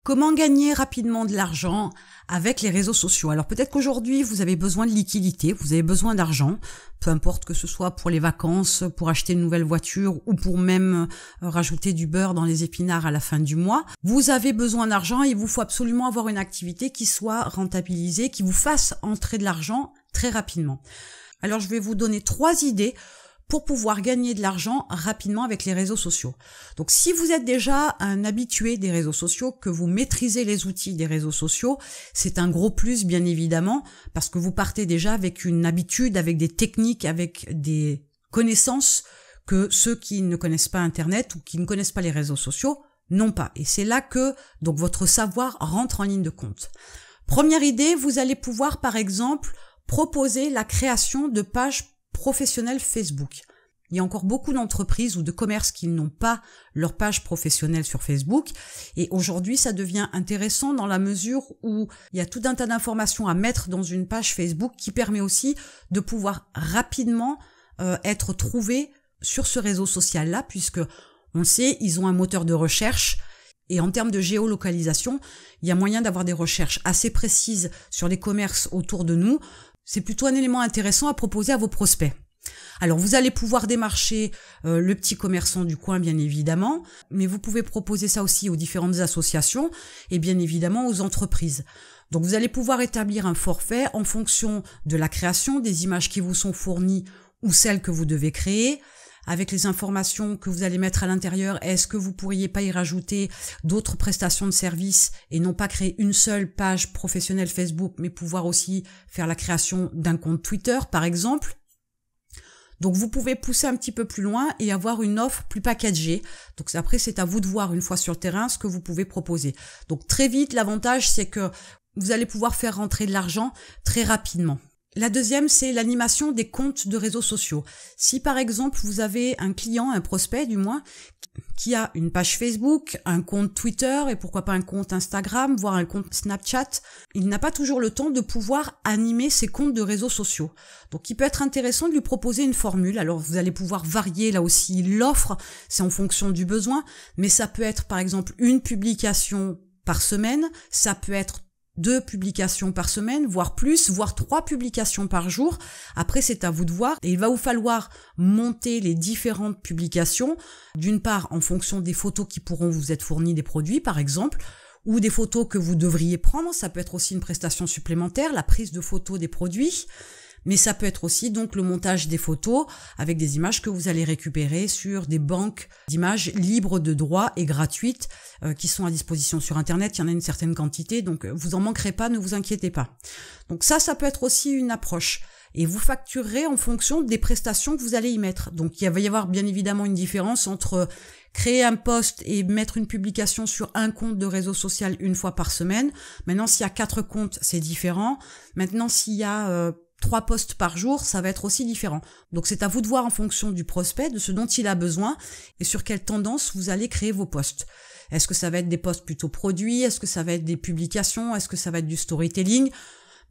Comment gagner rapidement de l'argent avec les réseaux sociaux? Alors peut-être qu'aujourd'hui vous avez besoin de liquidité, vous avez besoin d'argent, peu importe que ce soit pour les vacances, pour acheter une nouvelle voiture ou pour même rajouter du beurre dans les épinards à la fin du mois. Vous avez besoin d'argent et il vous faut absolument avoir une activité qui soit rentabilisée, qui vous fasse entrer de l'argent très rapidement. Alors je vais vous donner 3 idées pour pouvoir gagner de l'argent rapidement avec les réseaux sociaux. Donc si vous êtes déjà un habitué des réseaux sociaux, que vous maîtrisez les outils des réseaux sociaux, c'est un gros plus bien évidemment, parce que vous partez déjà avec une habitude, avec des techniques, avec des connaissances que ceux qui ne connaissent pas Internet ou qui ne connaissent pas les réseaux sociaux n'ont pas. Et c'est là que donc votre savoir rentre en ligne de compte. Première idée, vous allez pouvoir par exemple proposer la création de pages professionnels Facebook. Il y a encore beaucoup d'entreprises ou de commerces qui n'ont pas leur page professionnelle sur Facebook et aujourd'hui ça devient intéressant dans la mesure où il y a tout un tas d'informations à mettre dans une page Facebook qui permet aussi de pouvoir rapidement être trouvé sur ce réseau social-là, puisque on le sait, ils ont un moteur de recherche. Et en termes de géolocalisation, il y a moyen d'avoir des recherches assez précises sur les commerces autour de nous. C'est plutôt un élément intéressant à proposer à vos prospects. Alors vous allez pouvoir démarcher le petit commerçant du coin bien évidemment, mais vous pouvez proposer ça aussi aux différentes associations et bien évidemment aux entreprises. Donc vous allez pouvoir établir un forfait en fonction de la création, des images qui vous sont fournies ou celles que vous devez créer. Avec les informations que vous allez mettre à l'intérieur, est-ce que vous pourriez pas y rajouter d'autres prestations de services et non pas créer une seule page professionnelle Facebook, mais pouvoir aussi faire la création d'un compte Twitter, par exemple. Donc vous pouvez pousser un petit peu plus loin et avoir une offre plus packagée. Donc après, c'est à vous de voir une fois sur le terrain ce que vous pouvez proposer. Donc très vite, l'avantage, c'est que vous allez pouvoir faire rentrer de l'argent très rapidement. La deuxième, c'est l'animation des comptes de réseaux sociaux. Si par exemple, vous avez un client, un prospect du moins, qui a une page Facebook, un compte Twitter et pourquoi pas un compte Instagram, voire un compte Snapchat, il n'a pas toujours le temps de pouvoir animer ses comptes de réseaux sociaux. Donc il peut être intéressant de lui proposer une formule. Alors vous allez pouvoir varier là aussi l'offre, c'est en fonction du besoin, mais ça peut être par exemple une publication par semaine, ça peut être 2 publications par semaine, voire plus, voire 3 publications par jour. Après, c'est à vous de voir. Et il va vous falloir monter les différentes publications, d'une part en fonction des photos qui pourront vous être fournies des produits, par exemple, ou des photos que vous devriez prendre. Ça peut être aussi une prestation supplémentaire, la prise de photos des produits. Mais ça peut être aussi donc le montage des photos avec des images que vous allez récupérer sur des banques d'images libres de droit et gratuites qui sont à disposition sur Internet. Il y en a une certaine quantité, donc vous en manquerez pas, ne vous inquiétez pas. Donc ça peut être aussi une approche. Et vous facturerez en fonction des prestations que vous allez y mettre. Donc il va y avoir bien évidemment une différence entre créer un post et mettre une publication sur un compte de réseau social une fois par semaine. Maintenant, s'il y a 4 comptes, c'est différent. Maintenant, s'il y a 3 posts par jour, ça va être aussi différent. Donc c'est à vous de voir en fonction du prospect, de ce dont il a besoin et sur quelle tendance vous allez créer vos posts. Est-ce que ça va être des posts plutôt produits? Est-ce que ça va être des publications? Est-ce que ça va être du storytelling?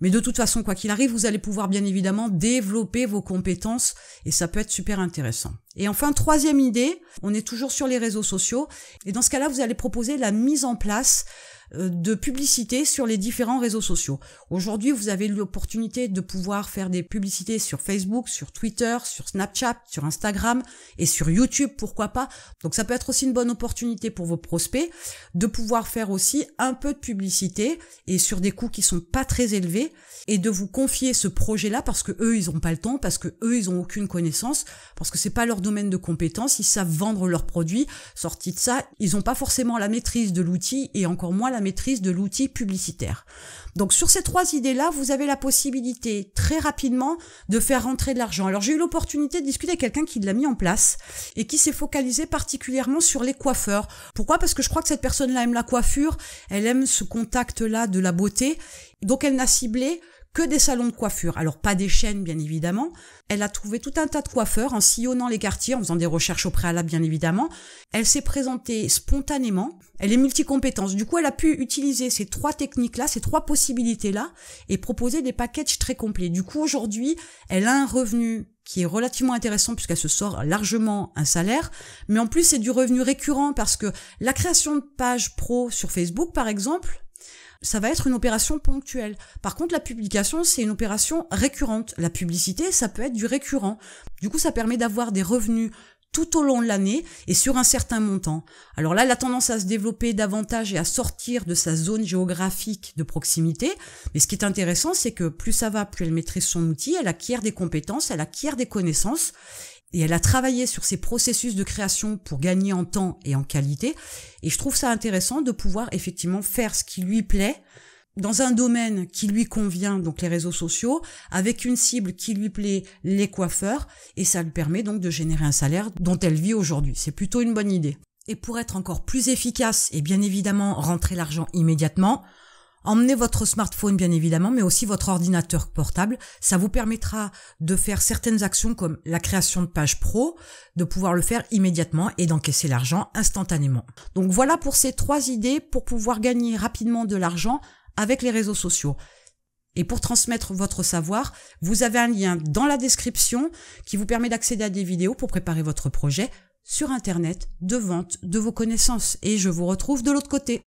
Mais de toute façon, quoi qu'il arrive, vous allez pouvoir bien évidemment développer vos compétences et ça peut être super intéressant. Et enfin, 3e idée, on est toujours sur les réseaux sociaux et dans ce cas-là, vous allez proposer la mise en place de publicité sur les différents réseaux sociaux. Aujourd'hui, vous avez l'opportunité de pouvoir faire des publicités sur Facebook, sur Twitter, sur Snapchat, sur Instagram et sur YouTube, pourquoi pas. Donc ça peut être aussi une bonne opportunité pour vos prospects de pouvoir faire aussi un peu de publicité et sur des coûts qui sont pas très élevés et de vous confier ce projet-là parce que eux, ils ont pas le temps, parce que eux, ils ont aucune connaissance, parce que c'est pas leur domaine de compétence, ils savent vendre leurs produits. Sorti de ça, ils ont pas forcément la maîtrise de l'outil et encore moins la maîtrise de l'outil publicitaire. Donc sur ces 3 idées-là, vous avez la possibilité très rapidement de faire rentrer de l'argent. Alors j'ai eu l'opportunité de discuter avec quelqu'un qui l'a mis en place et qui s'est focalisé particulièrement sur les coiffeurs. Pourquoi? Parce que je crois que cette personne-là aime la coiffure, elle aime ce contact-là de la beauté, donc elle n'a ciblé que des salons de coiffure. Alors pas des chaînes bien évidemment. Elle a trouvé tout un tas de coiffeurs en sillonnant les quartiers, en faisant des recherches au préalable bien évidemment. Elle s'est présentée spontanément. Elle est multicompétence. Du coup, elle a pu utiliser ces 3 techniques-là, ces 3 possibilités-là et proposer des packages très complets. Du coup, aujourd'hui, elle a un revenu qui est relativement intéressant puisqu'elle se sort largement un salaire, mais en plus c'est du revenu récurrent parce que la création de pages pro sur Facebook par exemple, ça va être une opération ponctuelle. Par contre, la publication, c'est une opération récurrente. La publicité, ça peut être du récurrent. Du coup, ça permet d'avoir des revenus tout au long de l'année et sur un certain montant. Alors là, elle a tendance à se développer davantage et à sortir de sa zone géographique de proximité. Mais ce qui est intéressant, c'est que plus ça va, plus elle maîtrise son outil, elle acquiert des compétences, elle acquiert des connaissances. Et elle a travaillé sur ses processus de création pour gagner en temps et en qualité. Et je trouve ça intéressant de pouvoir effectivement faire ce qui lui plaît dans un domaine qui lui convient, donc les réseaux sociaux, avec une cible qui lui plaît, les coiffeurs. Et ça lui permet donc de générer un salaire dont elle vit aujourd'hui. C'est plutôt une bonne idée. Et pour être encore plus efficace et bien évidemment rentrer l'argent immédiatement, emmenez votre smartphone bien évidemment, mais aussi votre ordinateur portable. Ça vous permettra de faire certaines actions comme la création de pages pro, de pouvoir le faire immédiatement et d'encaisser l'argent instantanément. Donc voilà pour ces 3 idées pour pouvoir gagner rapidement de l'argent avec les réseaux sociaux. Et pour transmettre votre savoir, vous avez un lien dans la description qui vous permet d'accéder à des vidéos pour préparer votre projet sur Internet de vente de vos connaissances. Et je vous retrouve de l'autre côté.